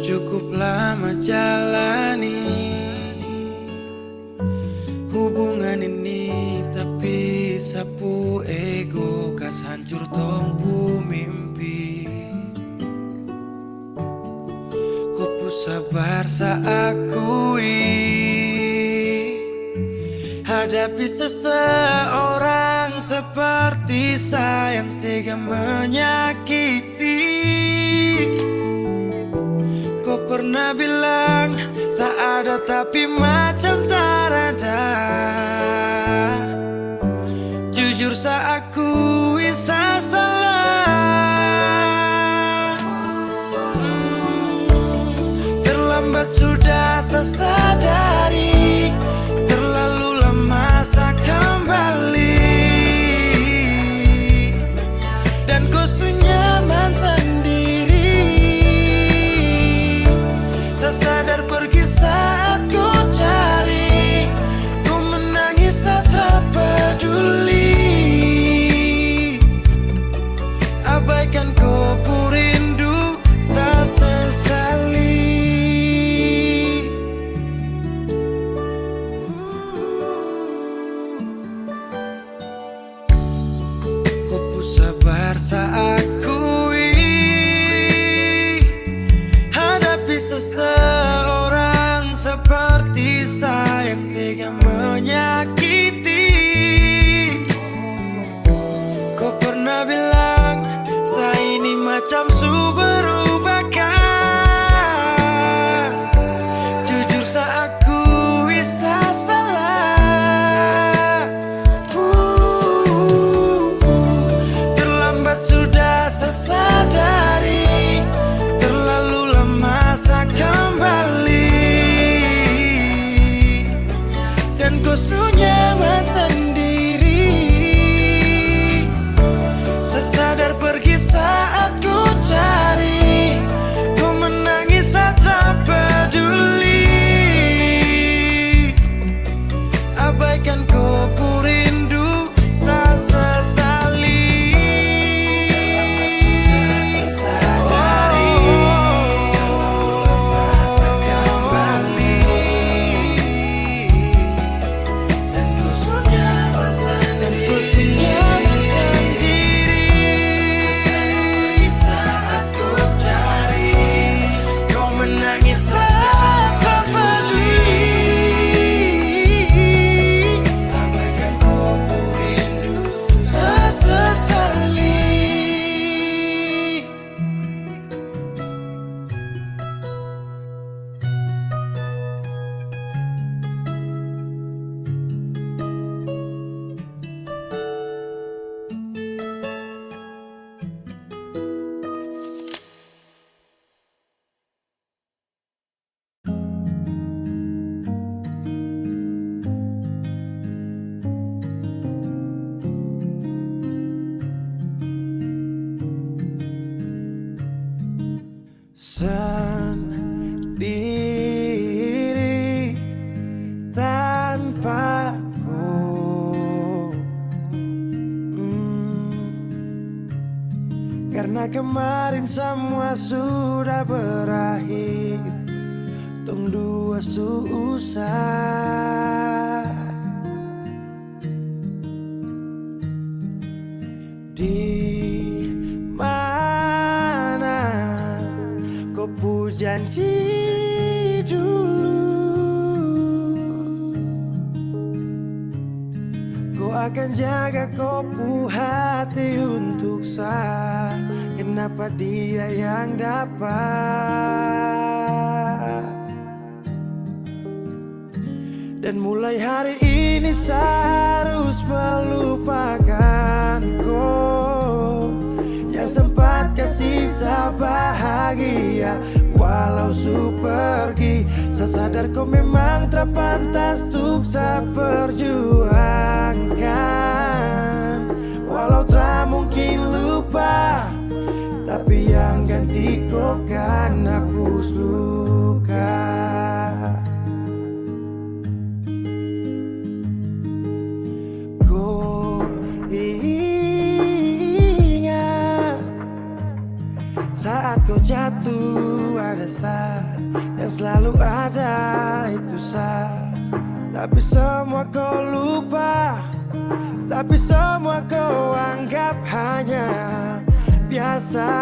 Cukup lama jalani hubungan ini, tapi sapu ego kas hancur tongpu mimpi. Kupu sabar sa akui Hadapi seseorang seperti saya yang tega menyakiti. Kau pernah bilang tak ada tapi macam tak ada. Jujur saya akui saya salah. Terlambat sudah saya sadari, terlalu lama saya kembali. Dan kau nyaman sendiri. Saya sadar pergi saat ku cari, ku menangis saya tak peduli. Abaikan kau rindu saya sesali. Kau sabar saya akui. Hadapi seseorang seperti saya yang tega menyakiti. Kau pernah bilang saya ini macam su berubahkan. Jujur saya akui saya salah. Terlambat sudah saya sadari, terlalu lama saya kembali. Dan kau nyaman sendiri. Saya sadar pergi saat ku cari, ku menangis saya tak peduli. Abaikan kau rindu saya sesali. Sadari, terlalu lama saya kembali. Dan ku nyaman sendiri. Saat ku cari, kau menangis saya tak peduli. Abaikan kau rindu saya sesali. Sendiri tanpaku. Karena kemarin semua sudah berakhir, tong dua susah. Di mana kau janji dulu, kau akan jaga kau hati untuk saya. Kenapa dia yang dapat? Dan mulai hari ini saya harus melupakan kau yang sempat kasih saya bahagia. Walau su pergi, saya sadar kau memang terpantas untuk saya perjuangkan. Walau tak mungkin lupa, tapi yang ganti kau kan hapus luka. Kau ingat saat kau jatuh, ada saya yang selalu ada, itu saya. Tapi semua kau lupa, tapi semua kau anggap hanya biasa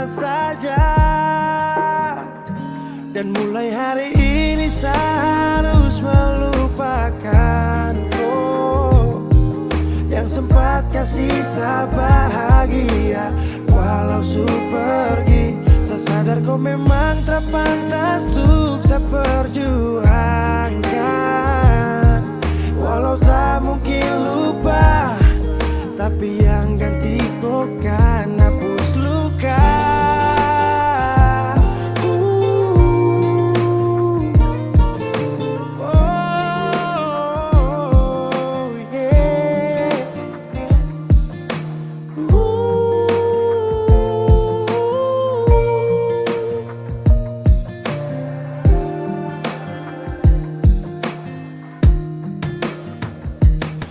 saja. Dan mulai hari ini saya harus melupakan sisa bahagia walau su pergi. Saya sadar kau memang tak pantas untuk saya perjuangkan. Walau tak mungkin lupa, tapi yang ganti kau kan hapus luka.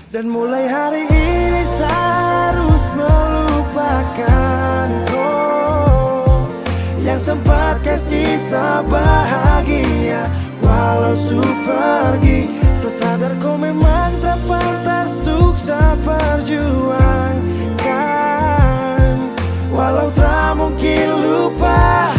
Dan mulai hari ini saya harus melupakan kau yang sempat kasih saya bahagia walau su pergi. Saya sadar kau memang tak pantas untuk saya perjuangkan. Walau tak mungkin lupa,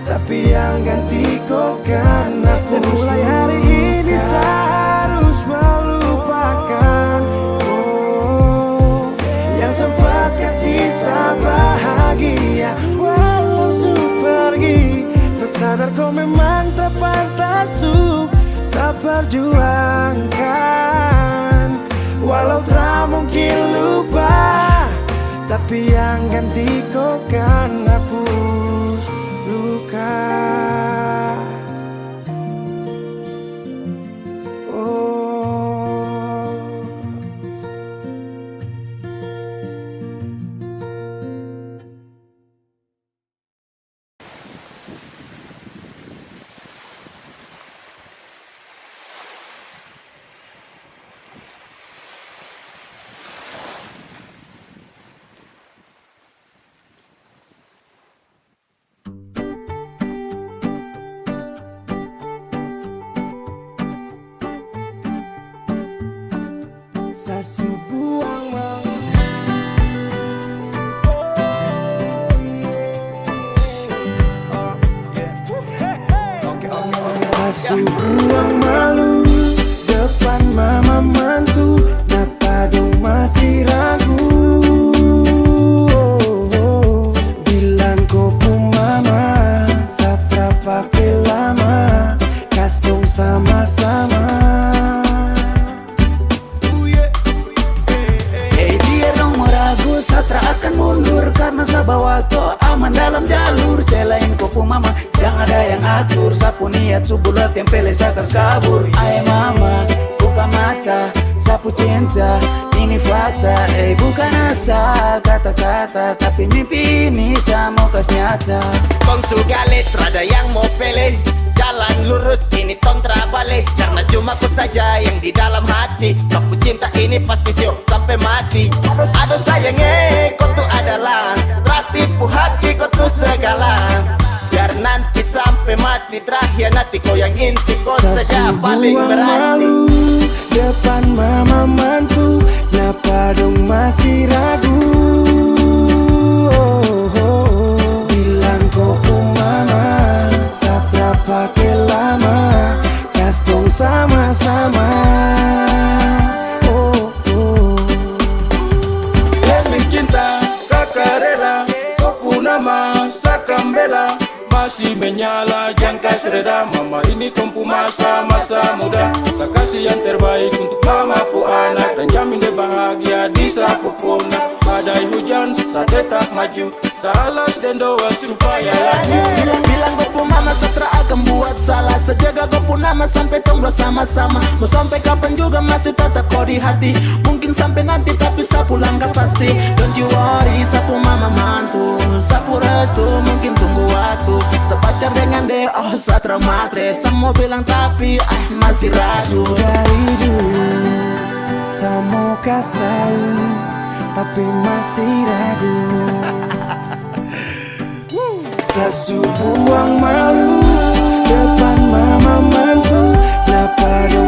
tapi yang ganti kau kan aku. Dan mulai hari ini saya harus melupakan kau yang sempat kasih saya bahagia walau su pergi. Saya sadar kau memang tak pantas untuk saya perjuangkan. Walau tak mungkin lupa, tapi yang ganti kau kan hapus luka. Sasu buang Sasu buang malu depan mama mantu. Kenapa dong masih ragu? Bilang kau pun mama satra pakai lama, kas dong sama-sama. Satra akan mundur karena sabawa kau aman dalam jalur. Selain kau pun mama jangan ada yang atur. Sapu niat subulat tempel sakas kabur. Ay mama buka mata, sapu cinta ini fakta. Bukan asal kata-kata, tapi mimpi ini sama kas nyata. Kong sugalit rada yang mau pele, jalan lurus ini kontra balik. Karena cuma ku saja yang di dalam hati. Sapu cinta ini pasti sio sampai mati. Aduh sayangnya kau tuh adalah tertipu hati kau tuh segala. Biar nanti sampai mati terakhir nanti kau yang inti kau saja paling berarti. Depan mama mantu, kenapa dong masih ragu? Bilang kau pun mama satra pakai lama, kas dong sama-sama. Demi cinta kakak rela, kau pun nama sakambela masih menyala jangka sereda. Mama ini tumpu masa-masa muda. Tak kasih yang terbaik untuk mama pu anak, dan jamin dia bahagia di sapu puna. Badai hujan saya tetap maju, salas dan doa supaya laju. Bilang kau pun mama satra akan buat salah. Sejaga kau pun nama sampai tong bersama-sama. Mau sampai kapan juga masih tetap kau di hati. Mungkin sampai nanti tapi sapu langkah pasti. Don't you worry sapu mama mantu, sapu restu mungkin tunggu waktu. Sepacar dengan dia oh satra matre. Semua bilang tapi masih ragu. Dari dulu saya mau kas tahu, tapi masih ragu. Sasu buang malu depan mama mantu, kenapa dong